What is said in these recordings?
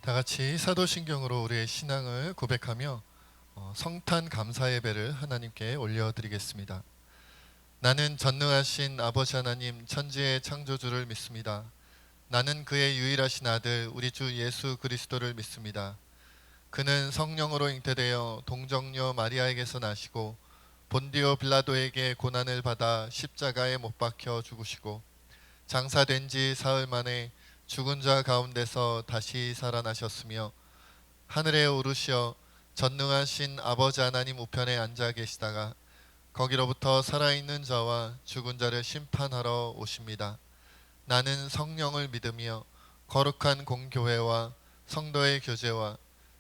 다 같이 사도신경으로 우리의 신앙을 고백하며 성탄 감사 예배를 하나님께 올려드리겠습니다. 나는 전능하신 아버지 하나님 천지의 창조주를 믿습니다. 나는 그의 유일하신 아들 우리 주 예수 그리스도를 믿습니다. 그는 성령으로 잉태되어 동정녀 마리아에게서 나시고 본디오 빌라도에게 고난을 받아 십자가에 못 박혀 죽으시고 장사된 지 사흘 만에 죽은 자 가운데서 다시 살아나셨으며 하늘에 오르시어 전능하신 아버지 하나님 우편에 앉아 계시다가 거기로부터 살아있는 자와 죽은 자를 심판하러 오십니다. 나는 성령을 믿으며 거룩한 공교회와 성도의 교제와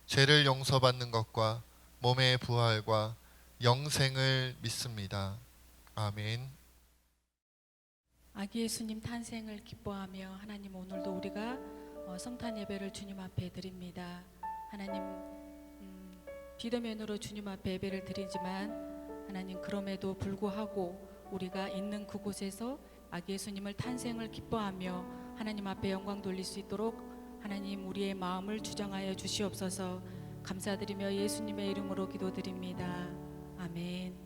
죄를 용서받는 것과 몸의 부활과 영생을 믿습니다. 아멘. 아기 예수님 탄생을 기뻐하며 하나님, 오늘도 우리가 성탄 예배를 주님 앞에 드립니다. 하나님, 비대면으로 주님 앞에 예배를 드리지만 하나님, 그럼에도 불구하고 우리가 있는 그곳에서 아기 예수님을 탄생을 기뻐하며 하나님 앞에 영광 돌릴 수 있도록 하나님, 우리의 마음을 주장하여 주시옵소서. 감사드리며 예수님의 이름으로 기도드립니다. 아멘.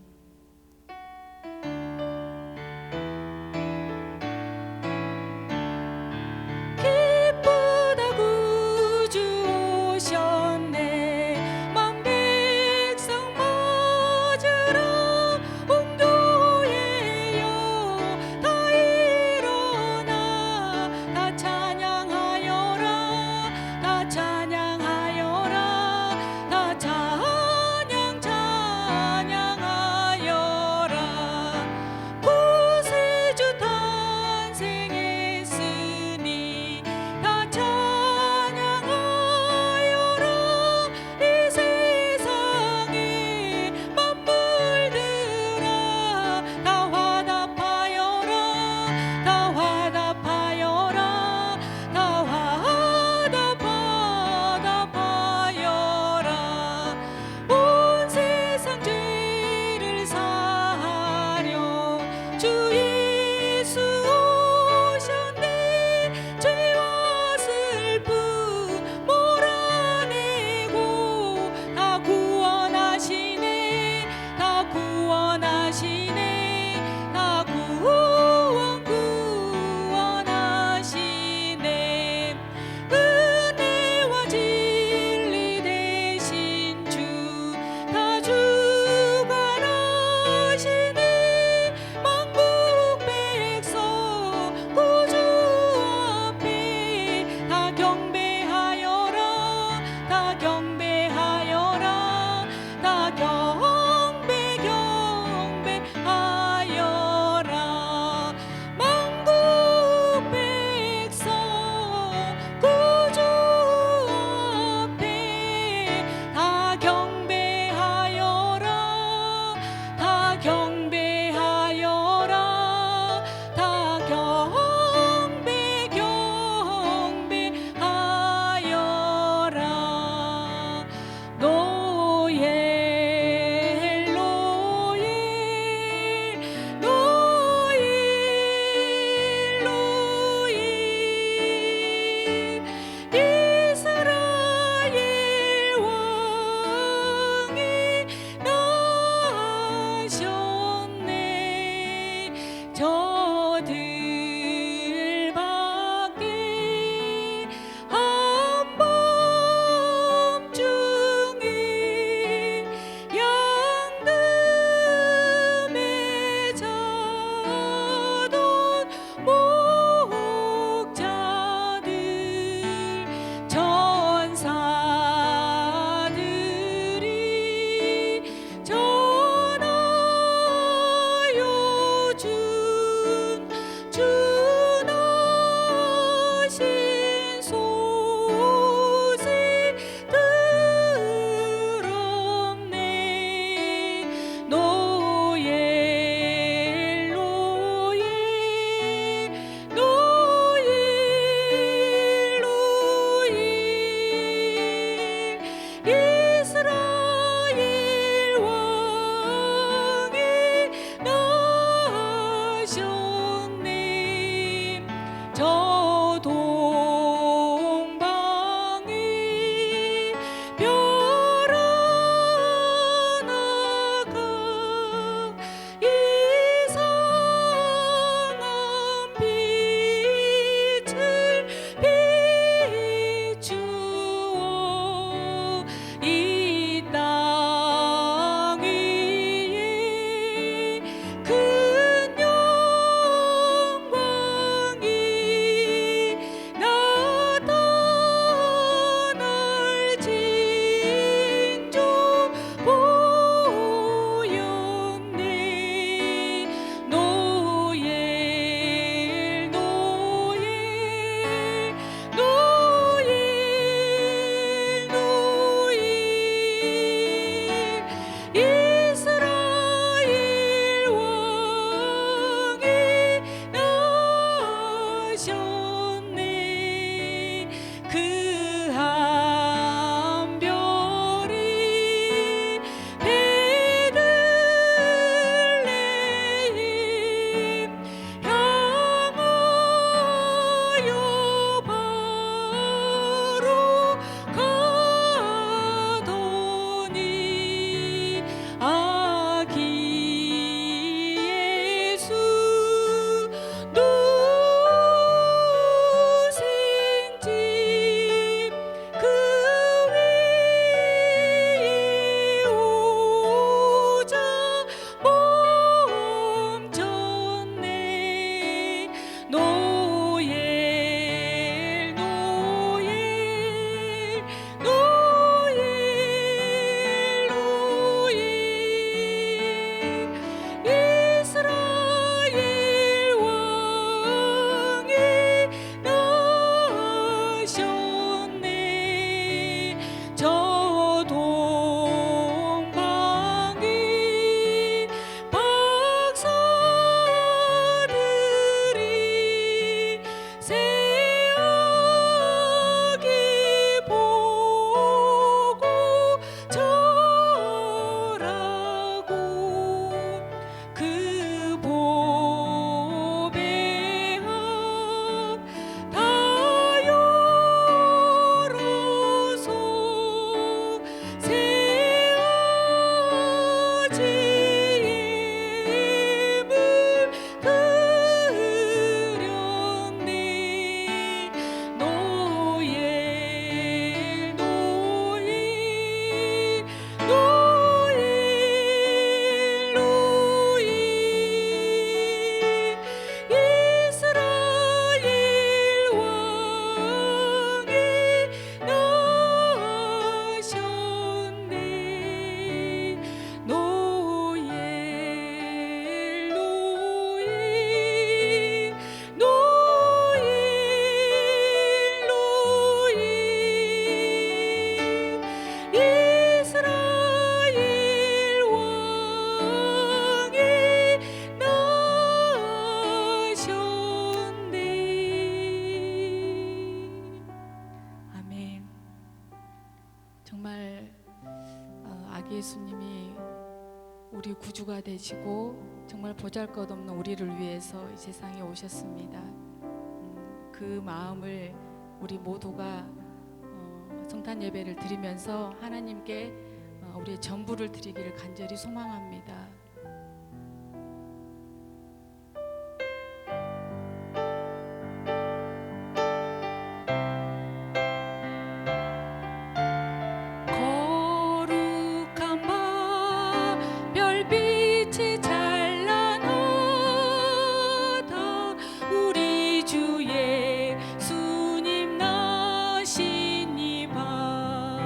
아기 예수님이 우리 구주가 되시고 정말 보잘것없는 우리를 위해서 이 세상에 오셨습니다. 그 마음을 우리 모두가 성탄 예배를 드리면서 하나님께 우리의 전부를 드리기를 간절히 소망합니다. 거룩한 밤 별빛이 찬란하다 우리 주 예수님 나신 이 밤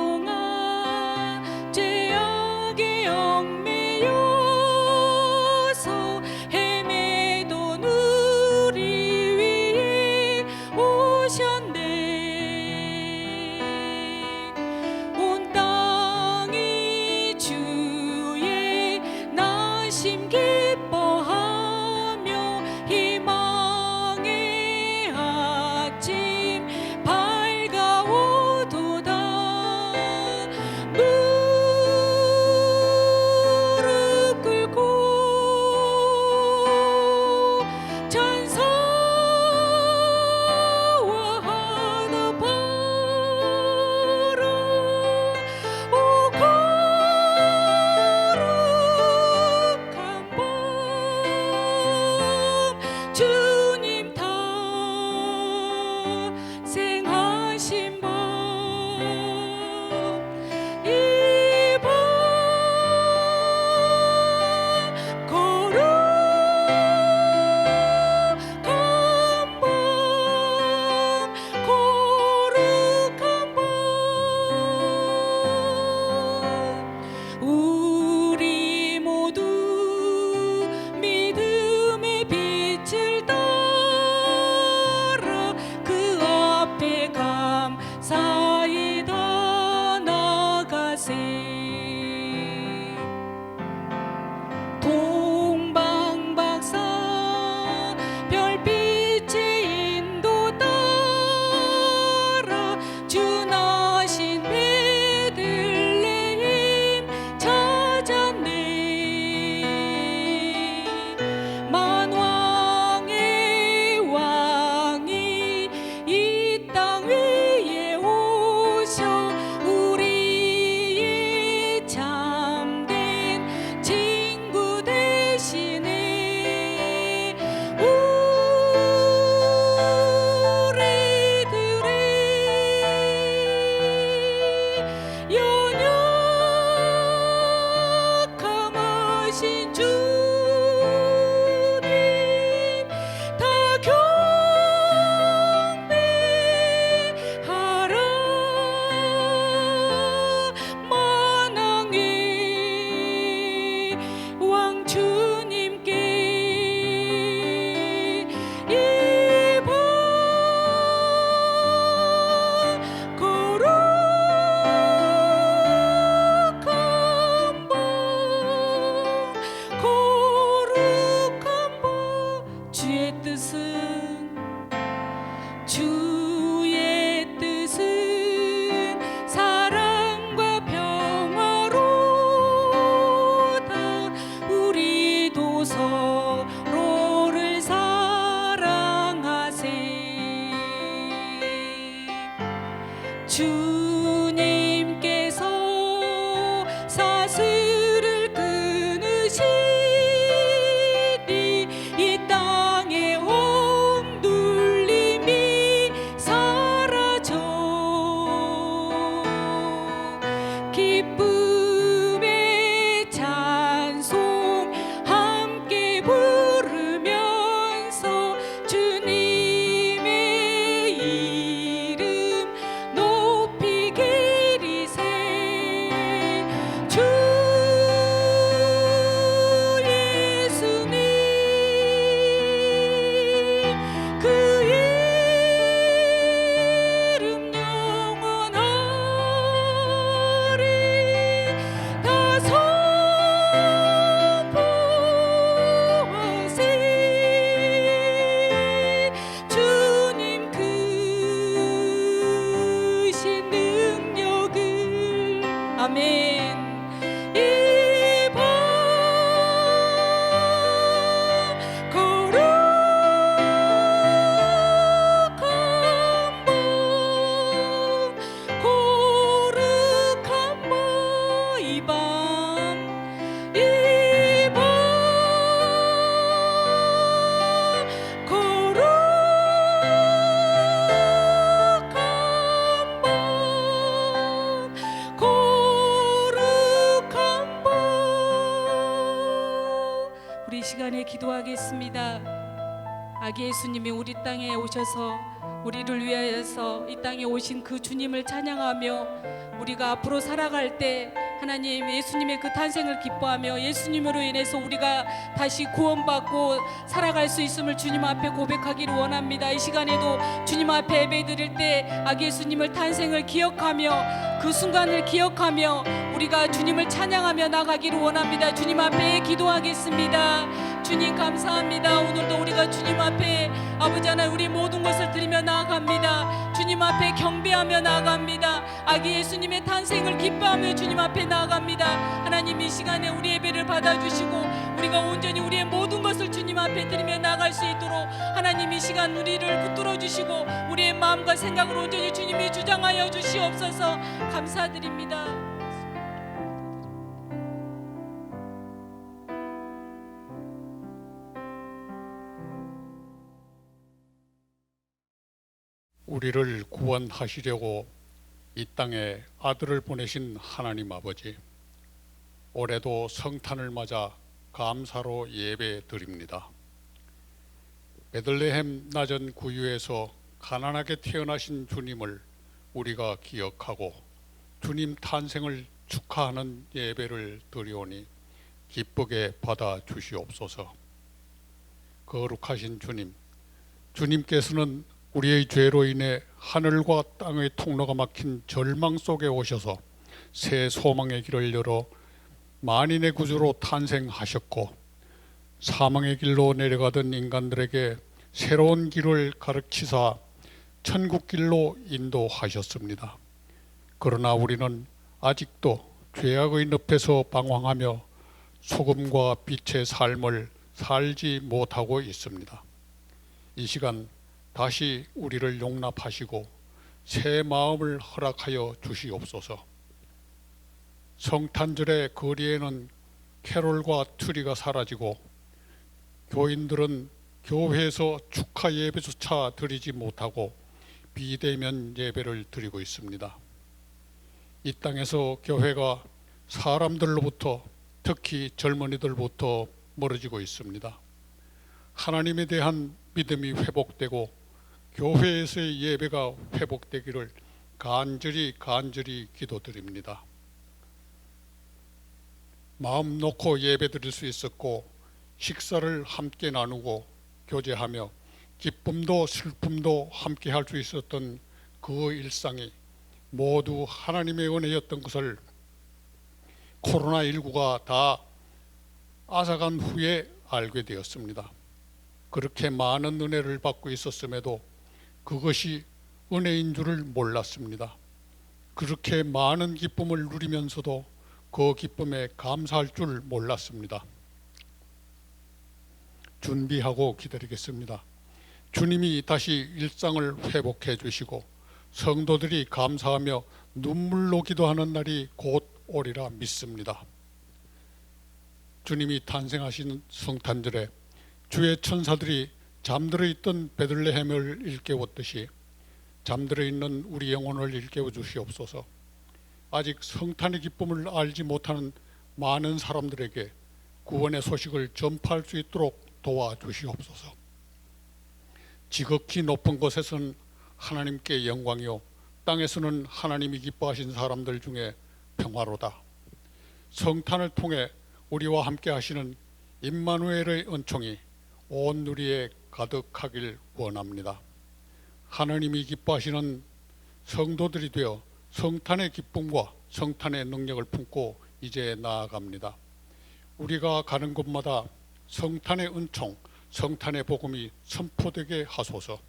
오랫동안 죄악에 얽매여서 헤매던 우리 위에 오셨네. 온 땅이 주의 나심 기뻐하며 희망의 아침 밝아오도다. 무릎 꿇고 찬송하다 바라 오 거룩한 밤 주님 탄생하신 밤 이 밤 거룩한 밤 거룩한 밤 우리 모두 믿음의 빛을 따라 그 앞에 감사히 다 나가세. 동방박사 별빛의 인도 따라 주 나신 베들레헴 찾았네. 만왕의 왕이 이 땅 위에 오셔 우리의 참된 친구 되시네. 우리들의 연약함하신 주님 다 경배하라. 만왕의 왕 주님께 이 밤 거룩한 밤 거룩한 밤 주의 뜻은 사랑과 평화로다. 우리도 서로를 사랑하세. 주님께서 사슬을 끊으시니 이 땅의 옴둘림이 사라져 기쁨의 찬송 함께 부르면서 주님의 이름 높이 시간에 기도하겠습니다. 아기 예수님이 우리 땅에 오셔서 우리를 위하여서 이 땅에 오신 그 주님을 찬양하며 우리가 앞으로 살아갈 때 하나님 예수님의 그 탄생을 기뻐하며 예수님으로 인해서 우리가 다시 구원받고 살아갈 수 있음을 주님 앞에 고백하기를 원합니다. 이 시간에도 주님 앞에 예배드릴 때 아기 예수님을 탄생을 기억하며 그 순간을 기억하며 우리가 주님을 찬양하며 나가기를 원합니다. 주님 앞에 기도하겠습니다. 주님 감사합니다. 오늘도 우리가 주님 앞에 아버지 하나님 우리 모든 것을 드리며 나아갑니다. 주님 앞에 경배하며 나아갑니다. 아기 예수님의 탄생을 기뻐하며 주님 앞에 나아갑니다. 하나님 이 시간에 우리 예배를 받아주시고 우리가 온전히 우리의 모든 것을 주님 앞에 드리며 나갈 수 있도록 하나님 이 시간 우리를 붙들어 주시고 우리의 마음과 생각을 온전히 주님이 주장하여 주시옵소서. 감사드립니다. 우리를 구원하시려고 이 땅에 아들을 보내신 하나님 아버지, 올해도 성탄을 맞아 감사로 예배 드립니다. 베들레헴 낮은 구유에서 가난하게 태어나신 주님을 우리가 기억하고 주님 탄생을 축하하는 예배를 드리오니 기쁘게 받아 주시옵소서. 거룩하신 주님, 주님께서는 우리의 죄로 인해 하늘과 땅의 통로가 막힌 절망 속에 오셔서 새 소망의 길을 열어 만인의 구주로 탄생하셨고 사망의 길로 내려가던 인간들에게 새로운 길을 가르치사 천국 길로 인도하셨습니다. 그러나 우리는 아직도 죄악의 늪에서 방황하며 소금과 빛의 삶을 살지 못하고 있습니다. 이 시간 다시 우리를 용납하시고 새 마음을 허락하여 주시옵소서. 성탄절의 거리에는 캐롤과 트리가 사라지고 교인들은 교회에서 축하 예배조차 드리지 못하고 비대면 예배를 드리고 있습니다. 이 땅에서 교회가 사람들로부터, 특히 젊은이들로부터 멀어지고 있습니다. 하나님에 대한 믿음이 회복되고 교회에서의 예배가 회복되기를 간절히 기도드립니다. 마음 놓고 예배 드릴 수 있었고 식사를 함께 나누고 교제하며 기쁨도 슬픔도 함께 할 수 있었던 그 일상이 모두 하나님의 은혜였던 것을 코로나19가 다 앗아간 후에 알게 되었습니다. 그렇게 많은 은혜를 받고 있었음에도 그것이 은혜인 줄을 몰랐습니다. 그렇게 많은 기쁨을 누리면서도 그 기쁨에 감사할 줄 몰랐습니다. 준비하고 기다리겠습니다. 주님이 다시 일상을 회복해 주시고 성도들이 감사하며 눈물로 기도하는 날이 곧 오리라 믿습니다. 주님이 탄생하신 성탄절에 주의 천사들이 잠들어 있던 베들레헴을 일깨웠듯이 잠들어 있는 우리 영혼을 일깨워 주시옵소서. 아직 성탄의 기쁨을 알지 못하는 많은 사람들에게 구원의 소식을 전파할 수 있도록 도와주시옵소서. 지극히 높은 곳에서는 하나님께 영광이요 땅에서는 하나님이 기뻐하신 사람들 중에 평화로다. 성탄을 통해 우리와 함께 하시는 임마누엘의 은총이 온 누리에 가득하길 원합니다. 하나님이 기뻐하시는 성도들이 되어 성탄의 기쁨과 성탄의 능력을 품고 이제 나아갑니다. 우리가 가는 곳마다 성탄의 은총, 성탄의 복음이 선포되게 하소서.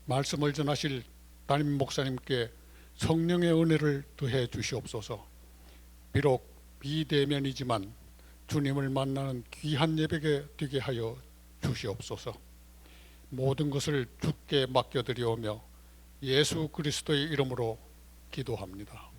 말씀을 전하실 담임 목사님께 성령의 은혜를 더해 주시옵소서. 비록 비대면이지만 주님을 만나는 귀한 예배가 되게 하여 주시옵소서. 모든 것을 주께 맡겨드리오며 예수 그리스도의 이름으로 기도합니다.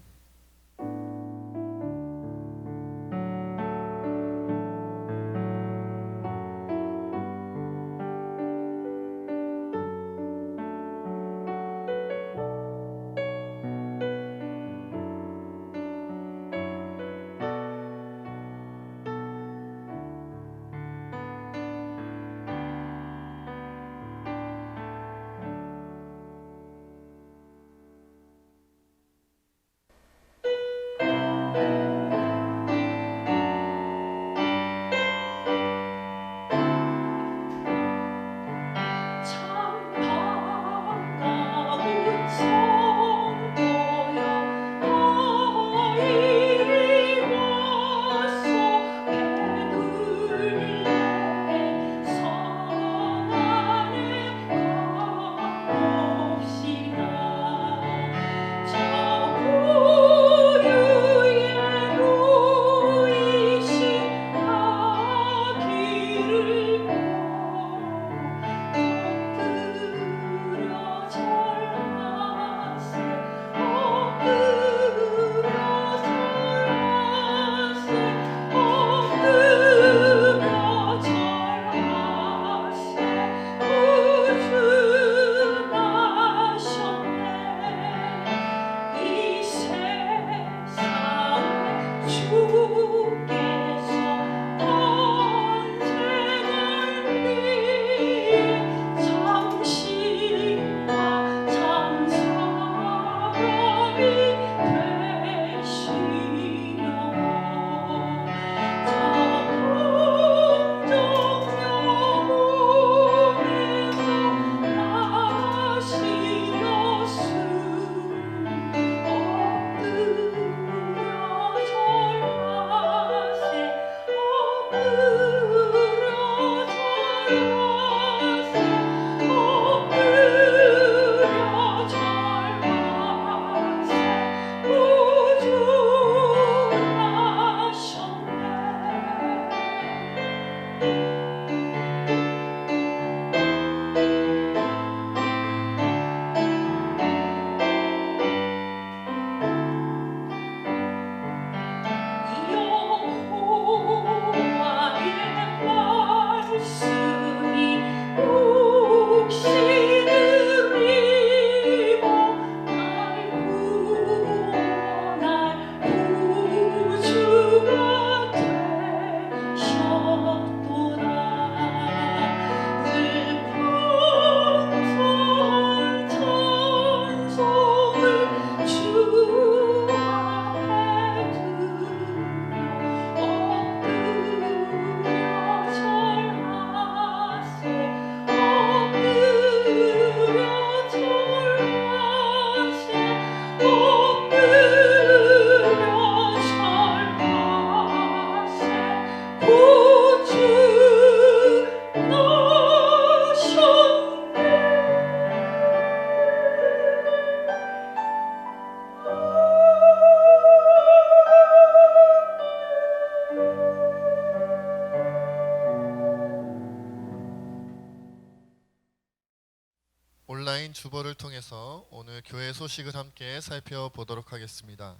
온라인 주보를 통해서 오늘 교회 소식을 함께 살펴보도록 하겠습니다.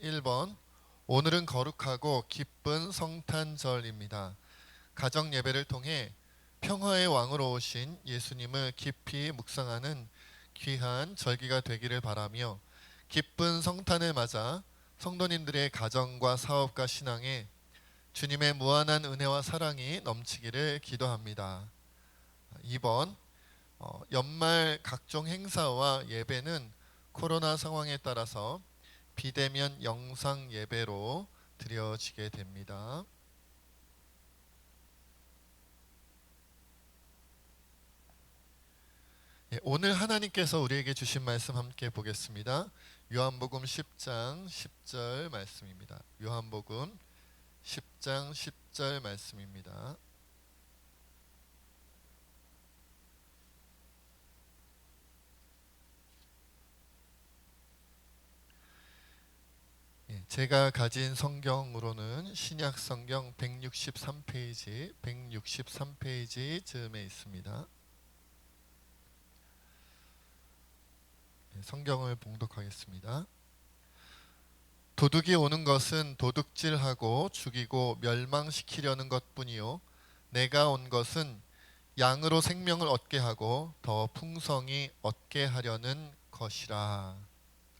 1번, 오늘은 거룩하고 기쁜 성탄절입니다. 가정 예배를 통해 평화의 왕으로 오신 예수님을 깊이 묵상하는 귀한 절기가 되기를 바라며 기쁜 성탄을 맞아 성도님들의 가정과 사업과 신앙에 주님의 무한한 은혜와 사랑이 넘치기를 기도합니다. 2번, 연말 각종 행사와 예배는 코로나 상황에 따라서 비대면 영상 예배로 드려지게 됩니다. 오늘 하나님께서 우리에게 주신 말씀 함께 보겠습니다. 요한복음 10장 10절 말씀입니다. 요한복음 10장 10절 말씀입니다. 제가 가진 성경으로는 신약 성경 163페이지 즈음에 있습니다. 성경을 봉독하겠습니다. 도둑이 오는 것은 도둑질하고 죽이고 멸망시키려는 것뿐이요 내가 온 것은 양으로 생명을 얻게 하고 더 풍성히 얻게 하려는 것이라.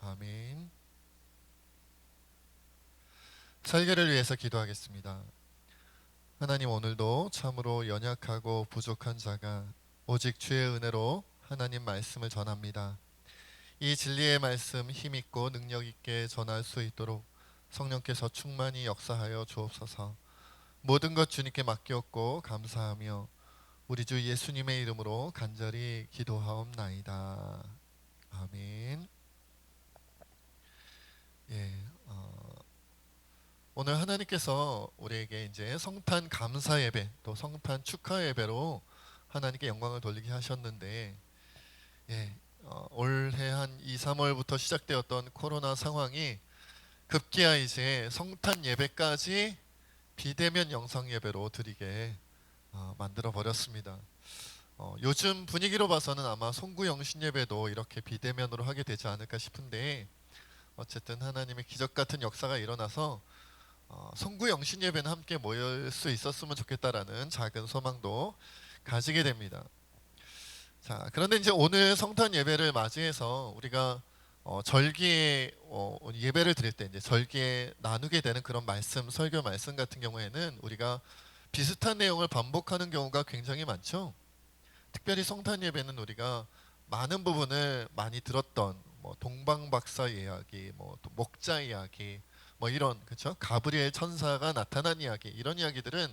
아멘. 설교를 위해서 기도하겠습니다. 하나님, 오늘도 참으로 연약하고 부족한 자가 오직 주의 은혜로 하나님 말씀을 전합니다. 이 진리의 말씀 힘있고 능력있게 전할 수 있도록 성령께서 충만히 역사하여 주옵소서. 모든 것 주님께 맡겼고 감사하며 우리 주 예수님의 이름으로 간절히 기도하옵나이다. 아멘. 오늘 하나님께서 우리에게 이제 성탄 감사 예배 또 성탄 축하 예배로 하나님께 영광을 돌리게 하셨는데, 올해 한 2, 3월부터 시작되었던 코로나 상황이 급기야 이제 성탄 예배까지 비대면 영상 예배로 드리게 만들어 버렸습니다. 요즘 분위기로 봐서는 아마 송구 영신 예배도 이렇게 비대면으로 하게 되지 않을까 싶은데, 어쨌든 하나님의 기적 같은 역사가 일어나서 송구 영신 예배는 함께 모일 수 있었으면 좋겠다라는 작은 소망도 가지게 됩니다. 자, 그런데 이제 오늘 성탄 예배를 맞이해서 우리가 절기에 예배를 드릴 때 이제 절기에 나누게 되는 그런 말씀, 설교 말씀 같은 경우에는 우리가 비슷한 내용을 반복하는 경우가 굉장히 많죠. 특별히 성탄 예배는 우리가 많은 부분을 많이 들었던 동방박사 이야기, 또 목자 이야기, 이런 그렇죠? 가브리엘 천사가 나타난 이야기, 이런 이야기들은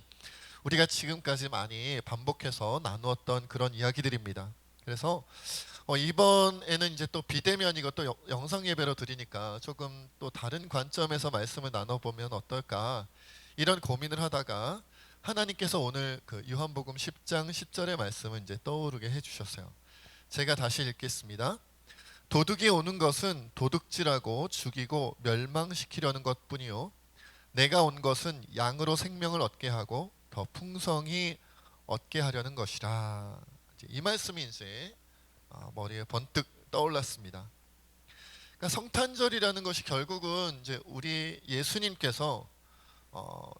우리가 지금까지 많이 반복해서 나누었던 그런 이야기들입니다. 그래서 이번에는 이제 또 비대면이고 또 영상 예배로 드리니까 조금 또 다른 관점에서 말씀을 나눠보면 어떨까, 이런 고민을 하다가 하나님께서 오늘 그 요한복음 10장 10절의 말씀을 이제 떠오르게 해주셨어요. 제가 다시 읽겠습니다. 도둑이 오는 것은 도둑질하고 죽이고 멸망시키려는 것뿐이요 내가 온 것은 양으로 생명을 얻게 하고 더 풍성히 얻게 하려는 것이라. 이 말씀이 이제 머리에 번뜩 떠올랐습니다. 그러니까 성탄절이라는 것이 결국은 이제 우리 예수님께서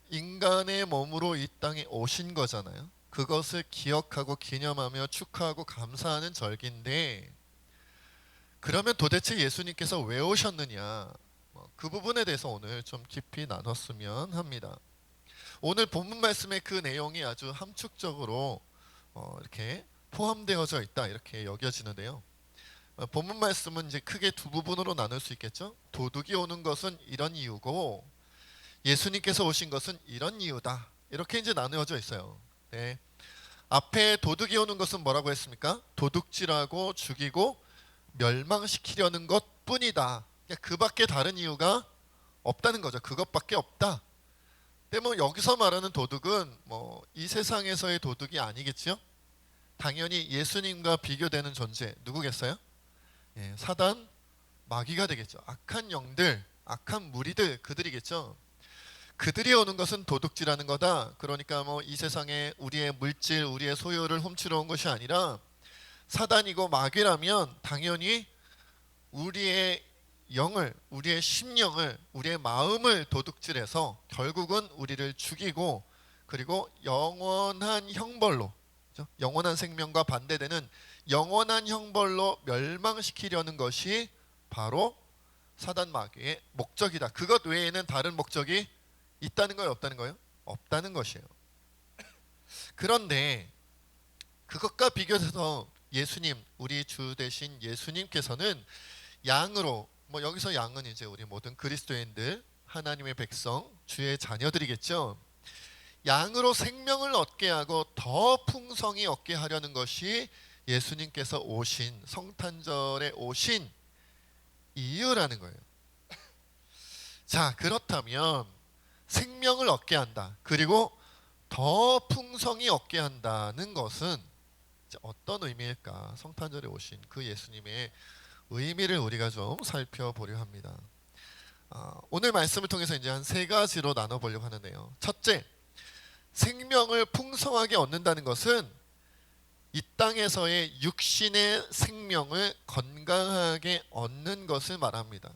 인간의 몸으로 이 땅에 오신 거잖아요. 그것을 기억하고 기념하며 축하하고 감사하는 절기인데, 그러면 도대체 예수님께서 왜 오셨느냐, 그 부분에 대해서 오늘 좀 깊이 나눴으면 합니다. 오늘 본문 말씀의 그 내용이 아주 함축적으로 이렇게 포함되어져 있다, 이렇게 여겨지는데요. 본문 말씀은 이제 크게 두 부분으로 나눌 수 있겠죠. 도둑이 오는 것은 이런 이유고 예수님께서 오신 것은 이런 이유다, 이렇게 이제 나누어져 있어요. 네. 앞에 도둑이 오는 것은 뭐라고 했습니까? 도둑질하고 죽이고 멸망시키려는 것뿐이다. 그 밖에 다른 이유가 없다는 거죠. 그것밖에 없다. 근데 여기서 말하는 도둑은 이 세상에서의 도둑이 아니겠죠. 당연히 예수님과 비교되는 존재 누구겠어요? 사단, 마귀가 되겠죠. 악한 영들, 악한 무리들, 그들이겠죠. 그들이 오는 것은 도둑질하는 거다. 그러니까 이 세상에 우리의 물질, 우리의 소유를 훔치러 온 것이 아니라 사단이고 마귀라면 당연히 우리의 영을, 우리의 심령을, 우리의 마음을 도둑질해서 결국은 우리를 죽이고, 그리고 영원한 형벌로, 그죠? 영원한 생명과 반대되는 영원한 형벌로 멸망시키려는 것이 바로 사단 마귀의 목적이다. 그것 외에는 다른 목적이 있다는 거예요, 없다는 거예요? 없다는 것이에요. 그런데 그것과 비교해서 예수님, 우리 주 되신 예수님께서는 양으로, 여기서 양은 이제 우리 모든 그리스도인들, 하나님의 백성, 주의 자녀들이겠죠. 양으로 생명을 얻게 하고 더 풍성히 얻게 하려는 것이 예수님께서 오신, 성탄절에 오신 이유라는 거예요. 자, 그렇다면 생명을 얻게 한다, 그리고 더 풍성히 얻게 한다는 것은 어떤 의미일까? 성탄절에 오신 그 예수님의 의미를 우리가 좀 살펴보려 합니다. 오늘 말씀을 통해서 이제 한 세 가지로 나눠보려고 하는데요. 첫째, 생명을 풍성하게 얻는다는 것은 이 땅에서의 육신의 생명을 건강하게 얻는 것을 말합니다.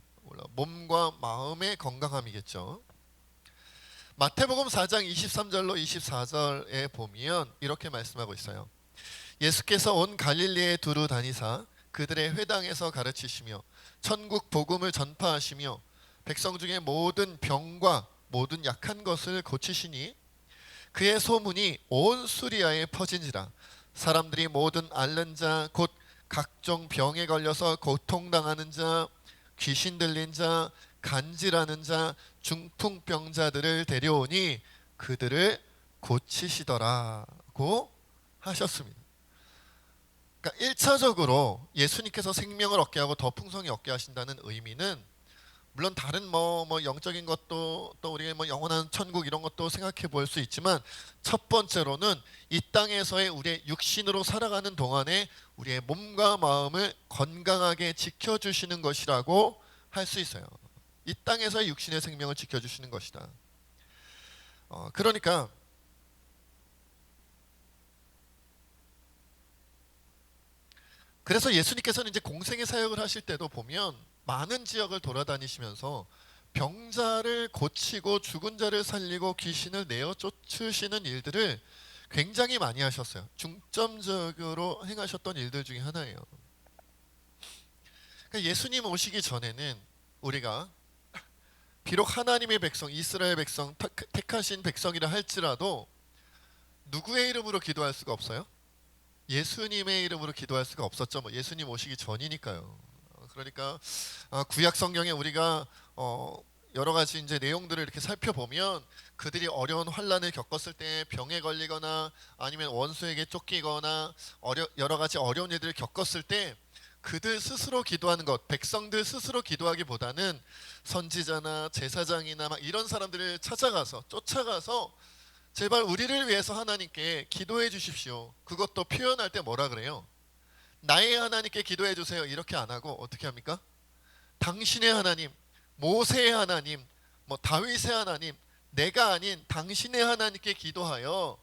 몸과 마음의 건강함이겠죠. 마태복음 4장 23절로 24절에 보면 이렇게 말씀하고 있어요. 예수께서 온 갈릴리에 두루 다니사 그들의 회당에서 가르치시며 천국 복음을 전파하시며 백성 중에 모든 병과 모든 약한 것을 고치시니 그의 소문이 온 수리아에 퍼진지라. 사람들이 모든 앓는 자, 곧 각종 병에 걸려서 고통당하는 자, 귀신 들린 자, 간질하는 자, 중풍병자들을 데려오니 그들을 고치시더라고 하셨습니다. 그러니까 1차적으로 예수님께서 생명을 얻게 하고 더 풍성히 얻게 하신다는 의미는, 물론 다른 영적인 것도, 또 우리의 영원한 천국 이런 것도 생각해 볼 수 있지만, 첫 번째로는 이 땅에서의 우리의 육신으로 살아가는 동안에 우리의 몸과 마음을 건강하게 지켜주시는 것이라고 할 수 있어요. 이 땅에서의 육신의 생명을 지켜주시는 것이다. 그러니까 그래서 예수님께서는 이제 공생의 사역을 하실 때도 보면 많은 지역을 돌아다니시면서 병자를 고치고 죽은 자를 살리고 귀신을 내어 쫓으시는 일들을 굉장히 많이 하셨어요. 중점적으로 행하셨던 일들 중에 하나예요. 그러니까 예수님 오시기 전에는 우리가 비록 하나님의 백성, 이스라엘 백성, 택하신 백성이라 할지라도 누구의 이름으로 기도할 수가 없어요? 예수님의 이름으로 기도할 수가 없었죠. 예수님 오시기 전이니까요. 그러니까 구약 성경에 우리가 여러 가지 이제 내용들을 이렇게 살펴보면 그들이 어려운 환난을 겪었을 때, 병에 걸리거나 아니면 원수에게 쫓기거나 여러 가지 어려운 일들을 겪었을 때 그들 스스로 기도하는 것, 백성들 스스로 기도하기보다는 선지자나 제사장이나 이런 사람들을 쫓아가서 제발 우리를 위해서 하나님께 기도해 주십시오. 그것도 표현할 때 뭐라 그래요? 나의 하나님께 기도해 주세요. 이렇게 안 하고 어떻게 합니까? 당신의 하나님, 모세의 하나님, 다윗의 하나님, 내가 아닌 당신의 하나님께 기도하여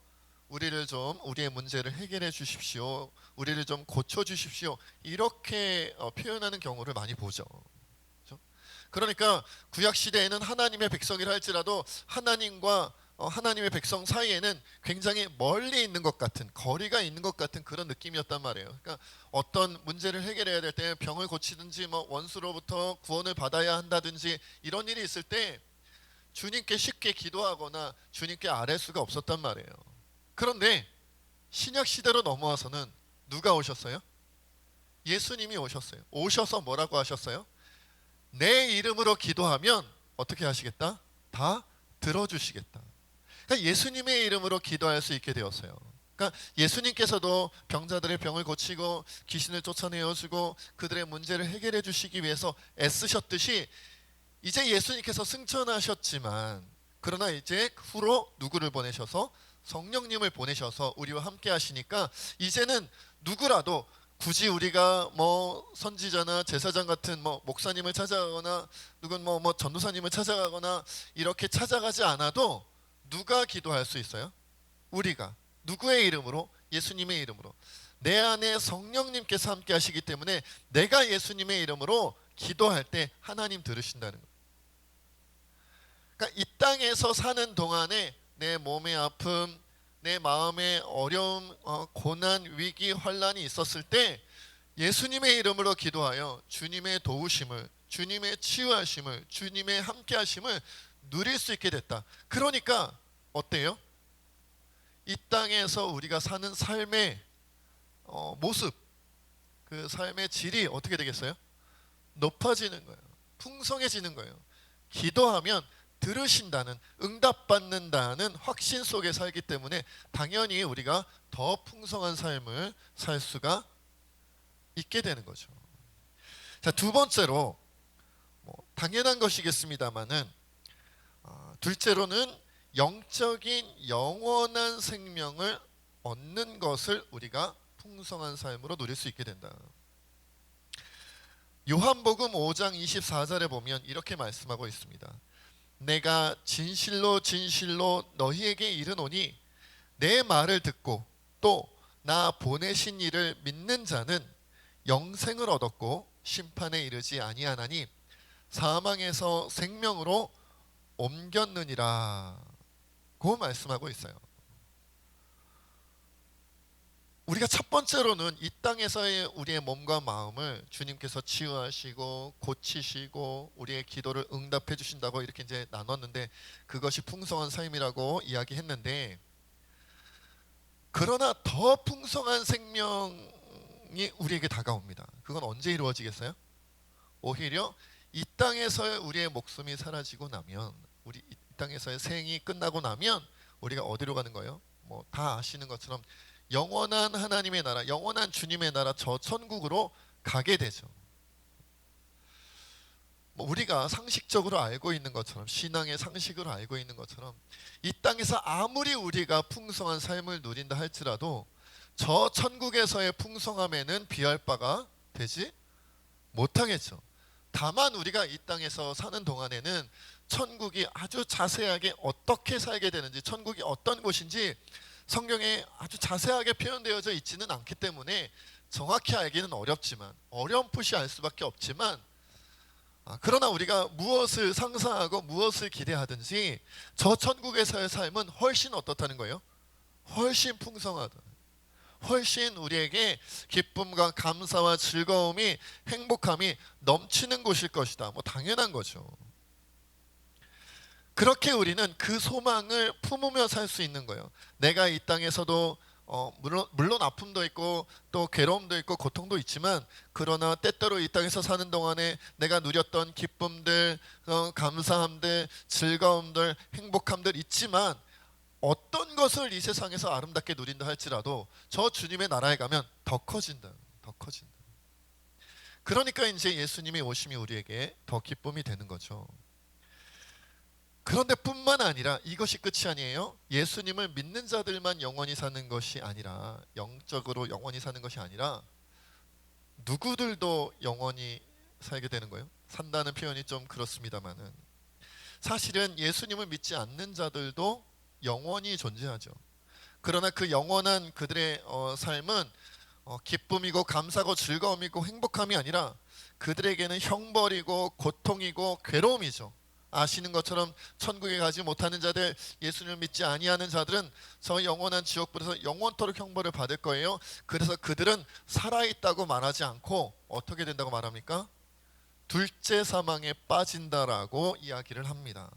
우리의 문제를 해결해 주십시오. 우리를 좀 고쳐 주십시오. 이렇게 표현하는 경우를 많이 보죠. 그렇죠? 그러니까 구약 시대에는 하나님의 백성이라 할지라도 하나님과 하나님의 백성 사이에는 굉장히 멀리 있는 것 같은, 거리가 있는 것 같은 그런 느낌이었단 말이에요. 그러니까 어떤 문제를 해결해야 될 때, 병을 고치든지 원수로부터 구원을 받아야 한다든지 이런 일이 있을 때 주님께 쉽게 기도하거나 주님께 아뢰 수가 없었단 말이에요. 그런데 신약 시대로 넘어와서는 누가 오셨어요? 예수님이 오셨어요. 오셔서 뭐라고 하셨어요? 내 이름으로 기도하면 어떻게 하시겠다? 다 들어주시겠다. 그러니까 예수님의 이름으로 기도할 수 있게 되었어요. 그러니까 예수님께서도 병자들의 병을 고치고 귀신을 쫓아내어주고 그들의 문제를 해결해 주시기 위해서 애쓰셨듯이, 이제 예수님께서 승천하셨지만 그러나 이제 후로 누구를 보내셔서 성령님을 보내셔서 우리와 함께 하시니까 이제는 누구라도 굳이 우리가 선지자나 제사장 같은 목사님을 찾아가거나 누군 전도사님을 찾아가거나 이렇게 찾아가지 않아도 누가 기도할 수 있어요? 우리가 누구의 이름으로? 예수님의 이름으로 내 안에 성령님께서 함께 하시기 때문에 내가 예수님의 이름으로 기도할 때 하나님 들으신다는 거예요. 그러니까 이 땅에서 사는 동안에 내 몸의 아픔, 내 마음의 어려움, 고난, 위기, 환란이 있었을 때 예수님의 이름으로 기도하여 주님의 도우심을, 주님의 치유하심을, 주님의 함께하심을 누릴 수 있게 됐다. 그러니까 어때요? 이 땅에서 우리가 사는 삶의 모습, 그 삶의 질이 어떻게 되겠어요? 높아지는 거예요. 풍성해지는 거예요. 기도하면 들으신다는, 응답받는다는 확신 속에 살기 때문에 당연히 우리가 더 풍성한 삶을 살 수가 있게 되는 거죠. 자, 두 번째로 당연한 것이겠습니다만은 둘째로는 영적인 영원한 생명을 얻는 것을 우리가 풍성한 삶으로 누릴 수 있게 된다. 요한복음 5장 24절에 보면 이렇게 말씀하고 있습니다. 내가 진실로 진실로 너희에게 이르노니 내 말을 듣고 또 나 보내신 이를 믿는 자는 영생을 얻었고 심판에 이르지 아니하나니 사망에서 생명으로 옮겼느니라 고 말씀하고 있어요. 우리가 첫 번째로는 이 땅에서의 우리의 몸과 마음을 주님께서 치유하시고 고치시고 우리의 기도를 응답해 주신다고 이렇게 이제 나눴는데 그것이 풍성한 삶이라고 이야기했는데, 그러나 더 풍성한 생명이 우리에게 다가옵니다. 그건 언제 이루어지겠어요? 오히려 이 땅에서의 우리의 목숨이 사라지고 나면, 우리 이 땅에서의 생이 끝나고 나면 우리가 어디로 가는 거예요? 뭐 다 아시는 것처럼 영원한 하나님의 나라, 영원한 주님의 나라, 저 천국으로 가게 되죠. 뭐 우리가 상식적으로 알고 있는 것처럼, 신앙의 상식으로 알고 있는 것처럼 이 땅에서 아무리 우리가 풍성한 삶을 누린다 할지라도 저 천국에서의 풍성함에는 비할 바가 되지 못하겠죠. 다만 우리가 이 땅에서 사는 동안에는 천국이 아주 자세하게 어떻게 살게 되는지, 천국이 어떤 곳인지 성경에 아주 자세하게 표현되어져 있지는 않기 때문에 정확히 알기는 어렵지만, 어렴풋이 알 수밖에 없지만, 그러나 우리가 무엇을 상상하고 무엇을 기대하든지 저 천국에서의 삶은 훨씬 어떻다는 거예요? 훨씬 풍성하다. 훨씬 우리에게 기쁨과 감사와 즐거움이, 행복함이 넘치는 곳일 것이다. 뭐 당연한 거죠. 그렇게 우리는 그 소망을 품으며 살 수 있는 거예요. 내가 이 땅에서도 물론 아픔도 있고 또 괴로움도 있고 고통도 있지만, 그러나 때때로 이 땅에서 사는 동안에 내가 누렸던 기쁨들, 감사함들, 즐거움들, 행복함들 있지만 어떤 것을 이 세상에서 아름답게 누린다 할지라도 저 주님의 나라에 가면 더 커진다. 더 커진다. 그러니까 이제 예수님의 오심이 우리에게 더 기쁨이 되는 거죠. 그런데 뿐만 아니라 이것이 끝이 아니에요. 예수님을 믿는 자들만 영원히 사는 것이 아니라, 영적으로 영원히 사는 것이 아니라 누구들도 영원히 살게 되는 거예요. 산다는 표현이 좀 그렇습니다만은 사실은 예수님을 믿지 않는 자들도 영원히 존재하죠. 그러나 그 영원한 그들의 삶은 기쁨이고 감사고 즐거움이고 행복함이 아니라 그들에게는 형벌이고 고통이고 괴로움이죠. 아시는 것처럼 천국에 가지 못하는 자들, 예수님을 믿지 아니하는 자들은 저 영원한 지옥불에서 영원토록 형벌을 받을 거예요. 그래서 그들은 살아있다고 말하지 않고 어떻게 된다고 말합니까? 둘째 사망에 빠진다라고 이야기를 합니다.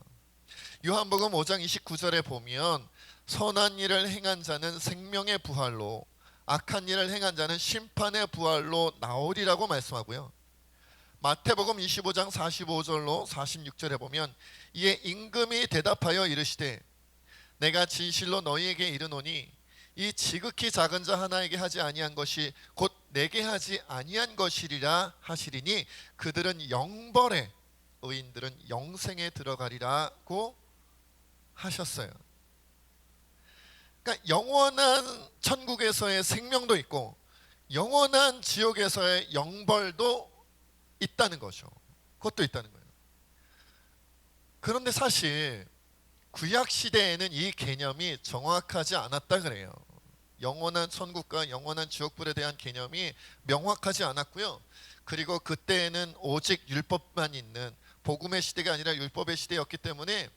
요한복음 5장 29절에 보면 선한 일을 행한 자는 생명의 부활로, 악한 일을 행한 자는 심판의 부활로 나오리라고 말씀하고요. 마태복음 25장 45절로 46절에 보면 이에 임금이 대답하여 이르시되 내가 진실로 너희에게 이르노니 이 지극히 작은 자 하나에게 하지 아니한 것이 곧 내게 하지 아니한 것이리라 하시리니 그들은 영벌에, 의인들은 영생에 들어가리라고 하셨어요. 그러니까 영원한 천국에서의 생명도 있고 영원한 지옥에서의 영벌도 있다는 거죠. 그것도 있다는 거예요. 그런데 사실 구약 시대에는 이 개념이 정확하지 않았다 그래요. 영원한 천국과 영원한 지옥불에 대한 개념이 명확하지 않았고요. 그리고 그때에는 오직 율법만 있는 복음의 시대가 아니라 율법의 시대였기 때문에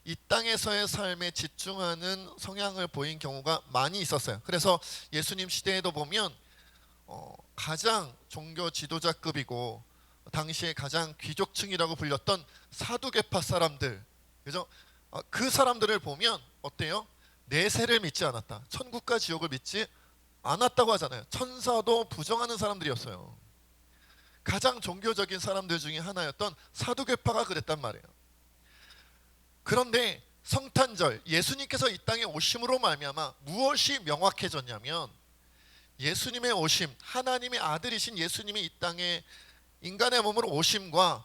이 땅에서의 삶에 집중하는 성향을 보인 경우가 많이 있었어요. 그래서 예수님 시대에도 보면 가장 종교 지도자급이고 당시에 가장 귀족층이라고 불렸던 사두개파 사람들, 그죠? 그 사람들을 보면 어때요? 내세를 믿지 않았다. 천국과 지옥을 믿지 않았다고 하잖아요. 천사도 부정하는 사람들이었어요. 가장 종교적인 사람들 중에 하나였던 사두개파가 그랬단 말이에요. 그런데 성탄절, 예수님께서 이 땅에 오심으로 말미암아 무엇이 명확해졌냐면, 예수님의 오심, 하나님의 아들이신 예수님이 이 땅에 인간의 몸으로 오심과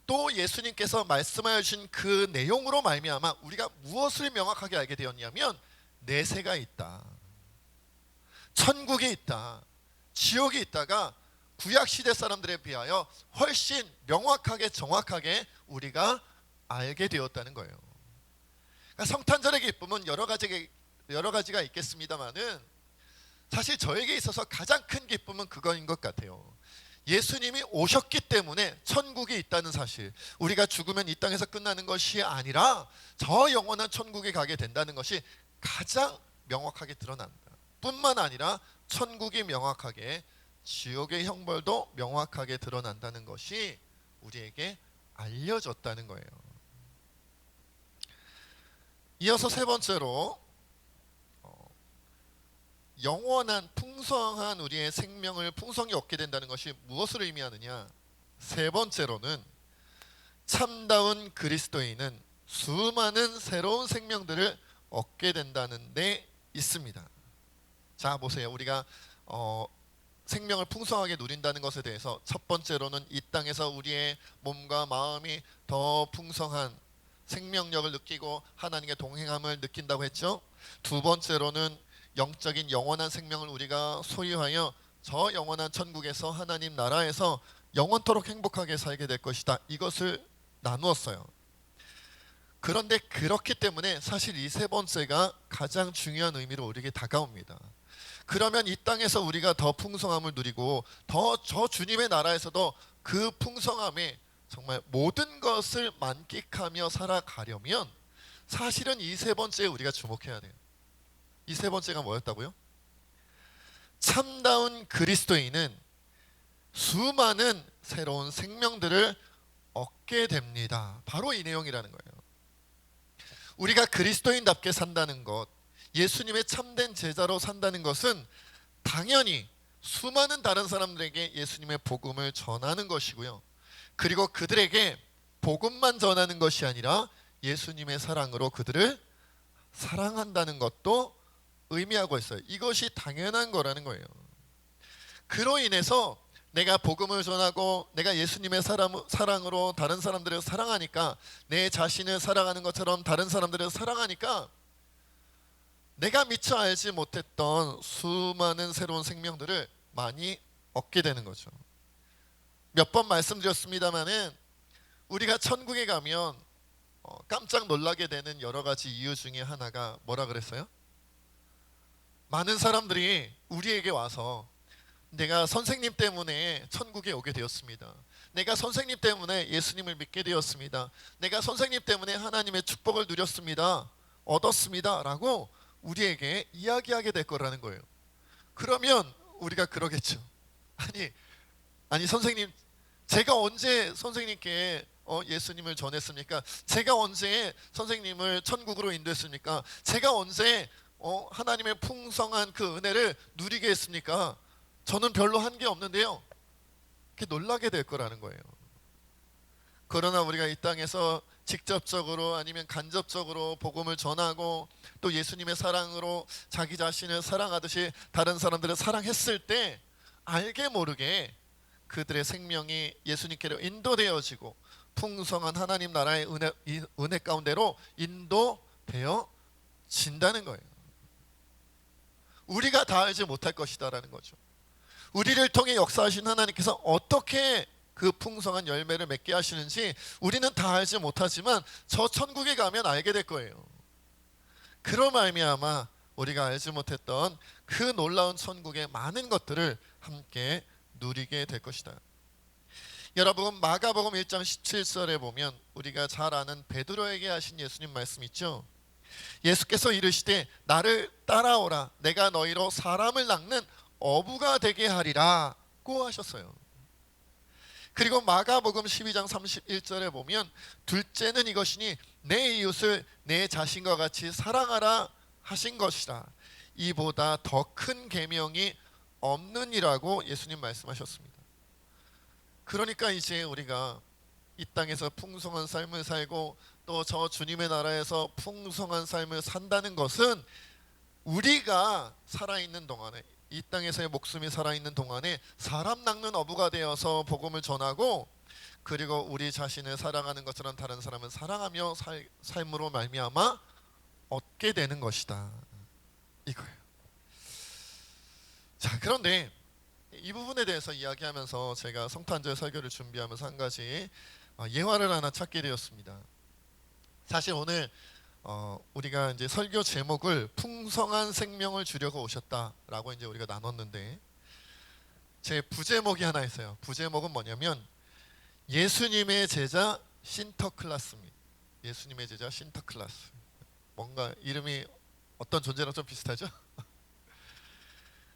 또 예수님께서 말씀하여 주신 그 내용으로 말미암아 우리가 무엇을 명확하게 알게 되었냐면, 내세가 있다, 천국이 있다, 지옥이 있다가 구약시대 사람들에 비하여 훨씬 명확하게 정확하게 우리가 알게 되었다는 거예요. 그러니까 성탄절의 기쁨은 여러 가지가 있겠습니다만은 사실 저에게 있어서 가장 큰 기쁨은 그거인 것 같아요. 예수님이 오셨기 때문에 천국이 있다는 사실, 우리가 죽으면 이 땅에서 끝나는 것이 아니라 저 영원한 천국에 가게 된다는 것이 가장 명확하게 드러난다. 뿐만 아니라 천국이 명확하게, 지옥의 형벌도 명확하게 드러난다는 것이 우리에게 알려졌다는 거예요. 이어서 세 번째로 영원한 풍성한 우리의 생명을 풍성히 얻게 된다는 것이 무엇을 의미하느냐? 세 번째로는 참다운 그리스도인은 수많은 새로운 생명들을 얻게 된다는 데 있습니다. 자, 보세요. 우리가 생명을 풍성하게 누린다는 것에 대해서 첫 번째로는 이 땅에서 우리의 몸과 마음이 더 풍성한 생명력을 느끼고 하나님의 동행함을 느낀다고 했죠. 두 번째로는 영적인 영원한 생명을 우리가 소유하여 저 영원한 천국에서, 하나님 나라에서 영원토록 행복하게 살게 될 것이다. 이것을 나누었어요. 그런데 그렇기 때문에 사실 이 세 번째가 가장 중요한 의미로 우리에게 다가옵니다. 그러면 이 땅에서 우리가 더 풍성함을 누리고 더 저 주님의 나라에서도 그 풍성함에 정말 모든 것을 만끽하며 살아가려면 사실은 이 세 번째에 우리가 주목해야 돼요. 이 세 번째가 뭐였다고요? 참다운 그리스도인은 수많은 새로운 생명들을 얻게 됩니다. 바로 이 내용이라는 거예요. 우리가 그리스도인답게 산다는 것, 예수님의 참된 제자로 산다는 것은 당연히 수많은 다른 사람들에게 예수님의 복음을 전하는 것이고요. 그리고 그들에게 복음만 전하는 것이 아니라 예수님의 사랑으로 그들을 사랑한다는 것도 의미하고 있어요. 이것이 당연한 거라는 거예요. 그로 인해서 내가 복음을 전하고 내가 예수님의 사랑으로 다른 사람들을 사랑하니까, 내 자신을 사랑하는 것처럼 다른 사람들을 사랑하니까 내가 미처 알지 못했던 수많은 새로운 생명들을 많이 얻게 되는 거죠. 몇 번 말씀드렸습니다마는 우리가 천국에 가면 깜짝 놀라게 되는 여러 가지 이유 중에 하나가 뭐라 그랬어요? 많은 사람들이 우리에게 와서 내가 선생님 때문에 천국에 오게 되었습니다. 내가 선생님 때문에 예수님을 믿게 되었습니다. 내가 선생님 때문에 하나님의 축복을 누렸습니다. 얻었습니다. 라고 우리에게 이야기하게 될 거라는 거예요. 그러면 우리가 그러겠죠. 아니 선생님, 제가 언제 선생님께 예수님을 전했습니까? 제가 언제 선생님을 천국으로 인도했습니까? 제가 언제 하나님의 풍성한 그 은혜를 누리게 했습니까? 저는 별로 한 게 없는데요. 이렇게 놀라게 될 거라는 거예요. 그러나 우리가 이 땅에서 직접적으로 아니면 간접적으로 복음을 전하고 또 예수님의 사랑으로 자기 자신을 사랑하듯이 다른 사람들을 사랑했을 때 알게 모르게 그들의 생명이 예수님께로 인도되어지고 풍성한 하나님 나라의 은혜 가운데로 인도되어진다는 거예요. 우리가 다 알지 못할 것이다라는 거죠. 우리를 통해 역사하신 하나님께서 어떻게 그 풍성한 열매를 맺게 하시는지 우리는 다 알지 못하지만 저 천국에 가면 알게 될 거예요. 그로 말미암아 우리가 알지 못했던 그 놀라운 천국의 많은 것들을 함께 누리게 될 것이다. 여러분, 마가복음 1장 17절에 보면 우리가 잘 아는 베드로에게 하신 예수님 말씀 있죠. 예수께서 이르시되 나를 따라오라, 내가 너희로 사람을 낚는 어부가 되게 하리라고 하셨어요. 그리고 마가복음 12장 31절에 보면 둘째는 이것이니 내 이웃을 내 자신과 같이 사랑하라 하신 것이라, 이보다 더 큰 계명이 없느니라고 예수님 말씀하셨습니다. 그러니까 이제 우리가 이 땅에서 풍성한 삶을 살고 또 저 주님의 나라에서 풍성한 삶을 산다는 것은 우리가 살아있는 동안에, 이 땅에서의 목숨이 살아있는 동안에 사람 낚는 어부가 되어서 복음을 전하고, 그리고 우리 자신을 사랑하는 것처럼 다른 사람을 사랑하며 삶으로 말미암아 얻게 되는 것이다, 이거예요. 자, 그런데 이 부분에 대해서 이야기하면서 제가 성탄절 설교를 준비하면서 한 가지 예화를 하나 찾게 되었습니다. 사실 오늘 우리가 이제 설교 제목을 풍성한 생명을 주려고 오셨다라고 이제 우리가 나눴는데, 제 부제목이 하나 있어요. 부제목은 뭐냐면 예수님의 제자 신터클라스입니다. 예수님의 제자 신터클라스. 뭔가 이름이 어떤 존재랑 좀 비슷하죠?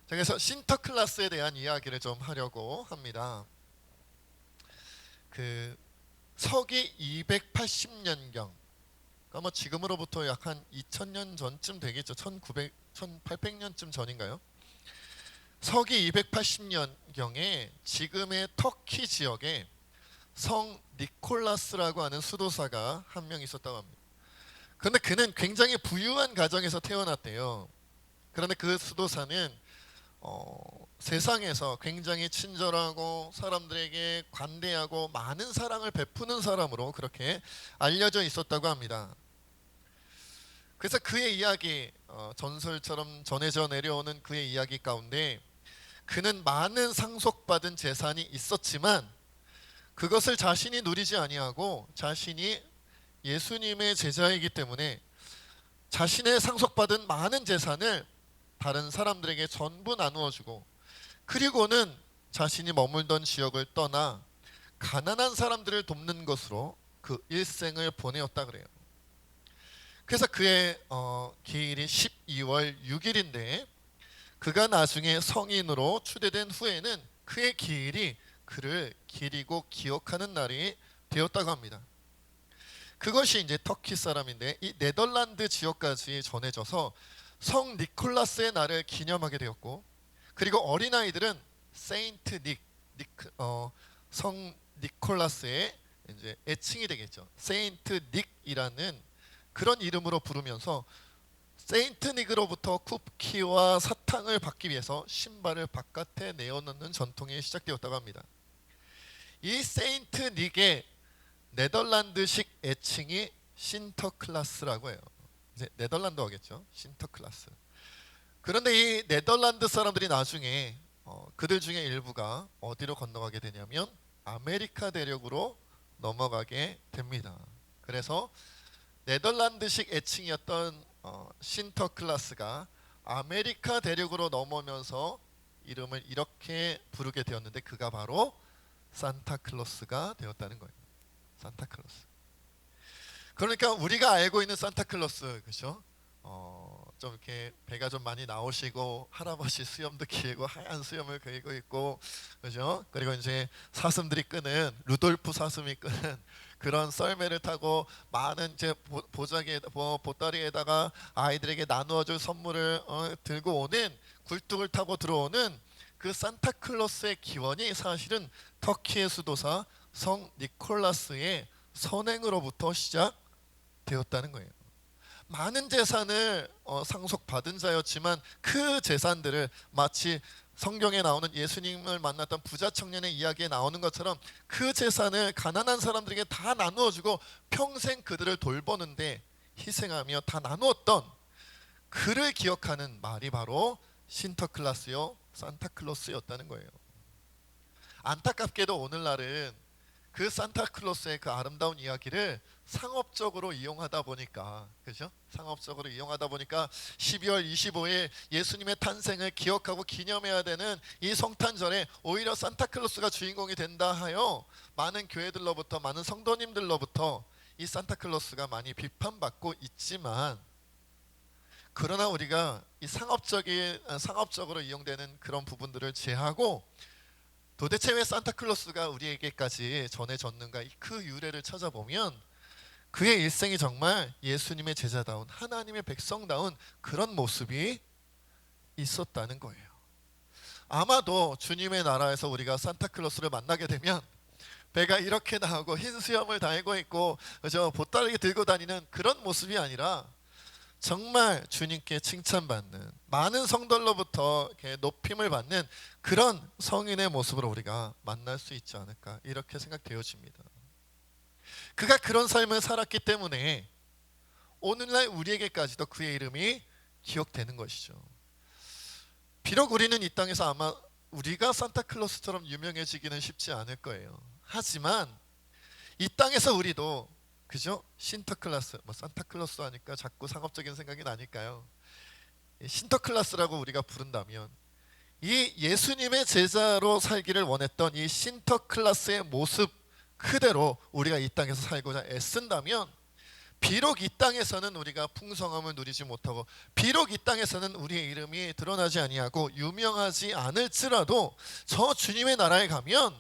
그래서 신터클라스에 대한 이야기를 좀 하려고 합니다. 그 서기 280년경, 그러니까 뭐 지금으로부터 약 한 2000년 전쯤 되겠죠. 1800년쯤 전인가요? 서기 280년경에 지금의 터키 지역에 성 니콜라스라고 하는 수도사가 한 명 있었다고 합니다. 그런데 그는 굉장히 부유한 가정에서 태어났대요. 그런데 그 수도사는 세상에서 굉장히 친절하고 사람들에게 관대하고 많은 사랑을 베푸는 사람으로 그렇게 알려져 있었다고 합니다. 그래서 그의 이야기, 전설처럼 전해져 내려오는 그의 이야기 가운데 그는 많은 상속받은 재산이 있었지만 그것을 자신이 누리지 아니하고 자신이 예수님의 제자이기 때문에 자신의 상속받은 많은 재산을 다른 사람들에게 전부 나누어주고, 그리고는 자신이 머물던 지역을 떠나 가난한 사람들을 돕는 것으로 그 일생을 보내었다 그래요. 그래서 그의 기일이 12월 6일인데 그가 나중에 성인으로 추대된 후에는 그의 기일이 그를 기리고 기억하는 날이 되었다고 합니다. 그것이 이제 터키 사람인데 이 네덜란드 지역까지 전해져서 성 니콜라스의 날을 기념하게 되었고, 그리고 어린아이들은 세인트 성 니콜라스의 이제 애칭이 되겠죠. 세인트 닉이라는 그런 이름으로 부르면서 세인트 닉으로부터 쿠키와 사탕을 받기 위해서 신발을 바깥에 내어놓는 전통이 시작되었다고 합니다. 이 세인트 닉의 네덜란드식 애칭이 신터클라스라고 해요. 이제 네덜란드어겠죠. 신터클라스. 그런데 이 네덜란드 사람들이 나중에 그들 중에 일부가 어디로 건너가게 되냐면 아메리카 대륙으로 넘어가게 됩니다. 그래서 네덜란드식 애칭이었던 신터클라스가 아메리카 대륙으로 넘어오면서 이름을 이렇게 부르게 되었는데 그가 바로 산타클로스가 되었다는 거예요. 산타클로스. 그러니까 우리가 알고 있는 산타클로스, 그렇죠? 좀 이렇게 배가 좀 많이 나오시고 할아버지 수염도 길고 하얀 수염을 그리고 있고, 그렇죠? 그리고 이제 사슴들이 끄는, 루돌프 사슴이 끄는 그런 썰매를 타고 많은 이제 보자기에 보따리에다가 아이들에게 나누어줄 선물을 들고 오는, 굴뚝을 타고 들어오는 그 산타클로스의 기원이 사실은 터키의 수도사 성 니콜라스의 선행으로부터 시작되었다는 거예요. 많은 재산을 상속받은 자였지만 그 재산들을 마치 성경에 나오는 예수님을 만났던 부자 청년의 이야기에 나오는 것처럼 그 재산을 가난한 사람들에게 다 나누어주고 평생 그들을 돌보는데 희생하며 다 나누었던 그를 기억하는 말이 바로 신터클라스요 산타클로스였다는 거예요. 안타깝게도 오늘날은 그 산타클로스의 그 아름다운 이야기를 상업적으로 이용하다 보니까, 그죠? 상업적으로 이용하다 보니까 12월 25일 예수님의 탄생을 기억하고 기념해야 되는 이 성탄절에 오히려 산타클로스가 주인공이 된다 하여 많은 교회들로부터, 많은 성도님들로부터 이 산타클로스가 많이 비판받고 있지만, 그러나 우리가 이 상업적으로 이용되는 그런 부분들을 제하고 도대체 왜 산타클로스가 우리에게까지 전해졌는가, 그 유래를 찾아보면 그의 일생이 정말 예수님의 제자다운, 하나님의 백성다운 그런 모습이 있었다는 거예요. 아마도 주님의 나라에서 우리가 산타클로스를 만나게 되면 배가 이렇게 나오고 흰 수염을 달고 있고 보따리 들고 다니는 그런 모습이 아니라 정말 주님께 칭찬받는, 많은 성도로부터 이렇게 높임을 받는 그런 성인의 모습으로 우리가 만날 수 있지 않을까, 이렇게 생각되어집니다. 그가 그런 삶을 살았기 때문에 오늘날 우리에게까지도 그의 이름이 기억되는 것이죠. 비록 우리는 이 땅에서 아마 우리가 산타클로스처럼 유명해지기는 쉽지 않을 거예요. 하지만 이 땅에서 우리도, 그죠? 신터클라스, 산타클로스 하니까 자꾸 상업적인 생각이 나니까요. 신터클라스라고 우리가 부른다면 이 예수님의 제자로 살기를 원했던 이 신터클라스의 모습 그대로 우리가 이 땅에서 살고자 애쓴다면, 비록 이 땅에서는 우리가 풍성함을 누리지 못하고, 비록 이 땅에서는 우리의 이름이 드러나지 아니하고 유명하지 않을지라도 저 주님의 나라에 가면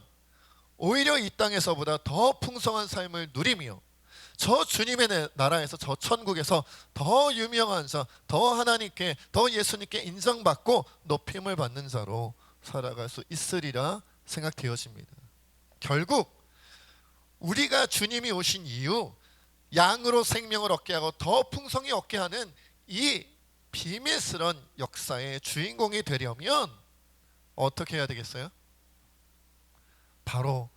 오히려 이 땅에서보다 더 풍성한 삶을 누리며 저 주님의 나라에서, 저 천국에서 더 유명한 자, 더 하나님께, 더 예수님께 인정받고 높임을 받는 자로 살아갈 수 있으리라 생각되어집니다. 결국 우리가 주님이 오신 이유, 양으로 생명을 얻게 하고 더 풍성히 얻게 하는 이 비밀스런 역사의 주인공이 되려면 어떻게 해야 되겠어요? 바로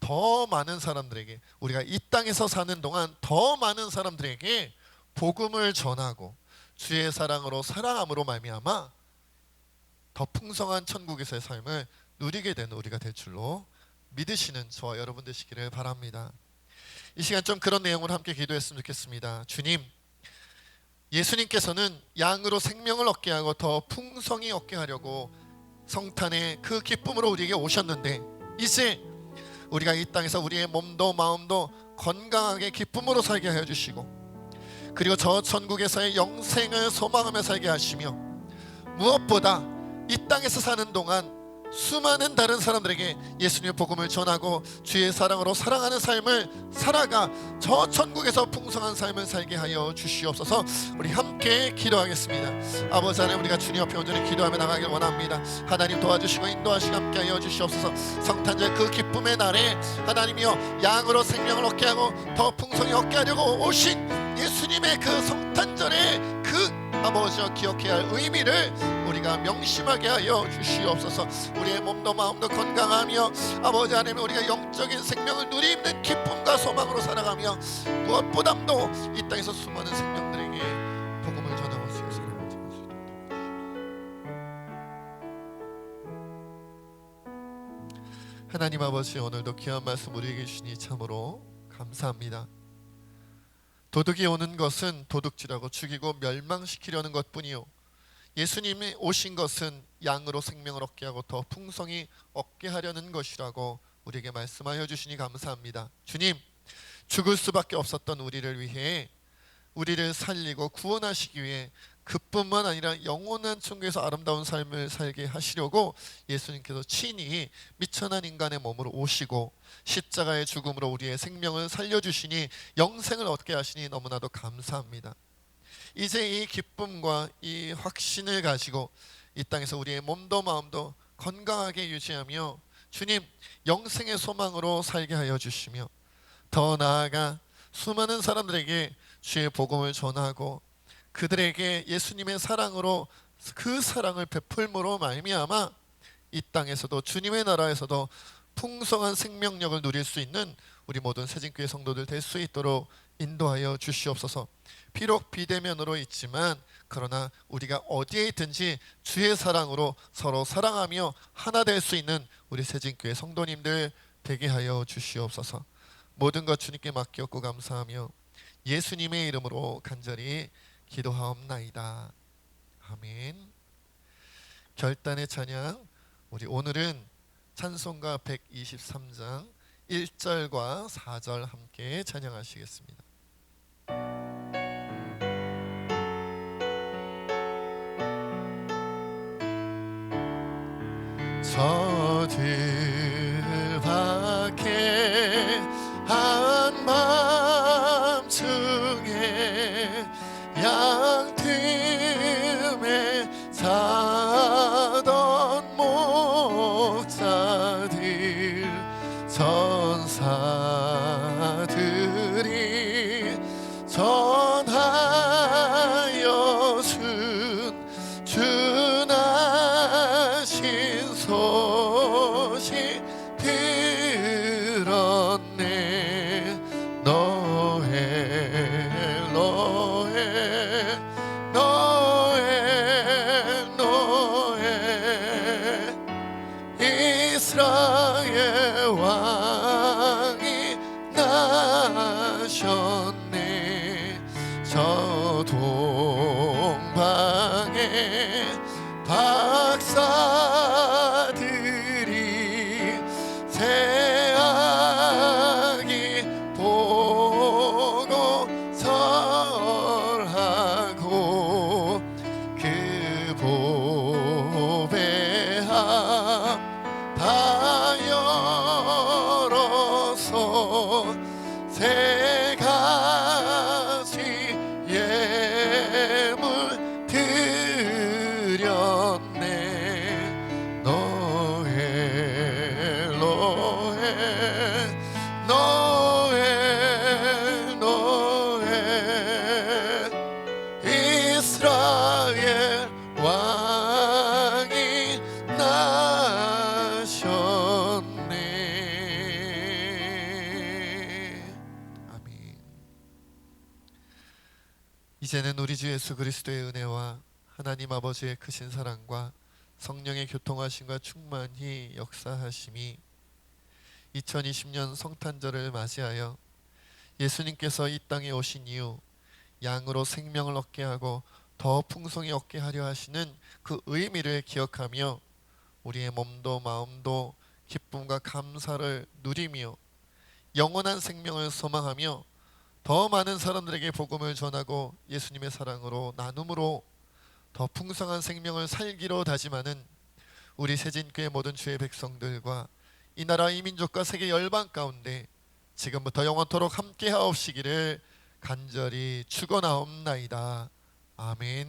더 많은 사람들에게, 우리가 이 땅에서 사는 동안 더 많은 사람들에게 복음을 전하고 주의 사랑으로, 사랑함으로 말미암아 더 풍성한 천국에서의 삶을 누리게 되는 우리가 될 줄로 믿으시는 저와 여러분 되시기를 바랍니다. 이 시간 좀 그런 내용으로 함께 기도했으면 좋겠습니다. 주님, 예수님께서는 양으로 생명을 얻게 하고 더 풍성히 얻게 하려고 성탄의 그 기쁨으로 우리에게 오셨는데, 이제 우리가 이 땅에서 우리의 몸도 마음도 건강하게 기쁨으로 살게 하여 주시고, 그리고 저 천국에서의 영생을 소망하며 살게 하시며, 무엇보다 이 땅에서 사는 동안 수많은 다른 사람들에게 예수님의 복음을 전하고 주의 사랑으로 사랑하는 삶을 살아가 저 천국에서 풍성한 삶을 살게 하여 주시옵소서. 우리 함께 기도하겠습니다. 아버지 하나님, 우리가 주님 앞에 온전히 기도하며 나가길 원합니다. 하나님 도와주시고 인도하시고 함께 하여 주시옵소서. 성탄절 그 기쁨의 날에 하나님이여, 양으로 생명을 얻게 하고 더 풍성히 얻게 하려고 오신 예수님의 그 성탄절의 그 아버지와 기억해야 할 의미를 우리가 명심하게 하여 주시옵소서. 우리의 몸도 마음도 건강하며 아버지 하나님, 우리가 영적인 생명을 누리는 기쁨과 소망으로 살아가며, 무엇보다도 이 땅에서 수많은 생명들에게 복음을 전하고 수 있으리라. 하나님 아버지, 오늘도 귀한 말씀 우리에게 주시니 참으로 감사합니다. 도둑이 오는 것은 도둑질하고 죽이고 멸망시키려는 것뿐이요, 예수님이 오신 것은 양으로 생명을 얻게 하고 더 풍성히 얻게 하려는 것이라고 우리에게 말씀하여 주시니 감사합니다. 주님, 죽을 수밖에 없었던 우리를 위해, 우리를 살리고 구원하시기 위해 그뿐만 아니라 영원한 천국에서 아름다운 삶을 살게 하시려고 예수님께서 친히 미천한 인간의 몸으로 오시고 십자가의 죽음으로 우리의 생명을 살려주시니 영생을 얻게 하시니 너무나도 감사합니다. 이제 이 기쁨과 이 확신을 가지고 이 땅에서 우리의 몸도 마음도 건강하게 유지하며 주님 영생의 소망으로 살게 하여 주시며, 더 나아가 수많은 사람들에게 주의 복음을 전하고 그들에게 예수님의 사랑으로 그 사랑을 베풀므로 말미암아 이 땅에서도 주님의 나라에서도 풍성한 생명력을 누릴 수 있는 우리 모든 새진교회 성도들 될 수 있도록 인도하여 주시옵소서. 비록 비대면으로 있지만 그러나 우리가 어디에 있든지 주의 사랑으로 서로 사랑하며 하나 될 수 있는 우리 새진교회 성도님들 되게 하여 주시옵소서. 모든 것 주님께 맡겼고 감사하며 예수님의 이름으로 간절히 기도하옵나이다. 아멘. 결단의 찬양, 우리 오늘은 찬송가 123장 1절과 4절 함께 찬양하시겠습니다. 저들 밖에 한밤중에 양틈에 자던 목자들 전사들이 전하여 준하신 소식 들었네. 노에 이스라엘 왕이 나셨네. 저 동방의 박사들이 새 아기 보고 설하고 그 보배함 다 열어서 세 가지 예물 드렸네. 노에 이스라엘 왕이 나셨네. 아멘. 이제는 우리 주 예수 그리스도의 은혜와 하나님 아버지의 크신 사랑과 성령의 교통하심과 충만히 역사하심이 2020년 성탄절을 맞이하여 예수님께서 이 땅에 오신 이후 양으로 생명을 얻게 하고 더 풍성히 얻게 하려 하시는 그 의미를 기억하며 우리의 몸도 마음도 기쁨과 감사를 누리며 영원한 생명을 소망하며 더 많은 사람들에게 복음을 전하고 예수님의 사랑으로 나눔으로 더 풍성한 생명을 살기로 다짐하는 우리 새진교회 모든 주의 백성들과 이 나라 이 민족과 세계 열방 가운데 지금부터 영원토록 함께 하옵시기를 간절히 축원하옵나이다. 아멘.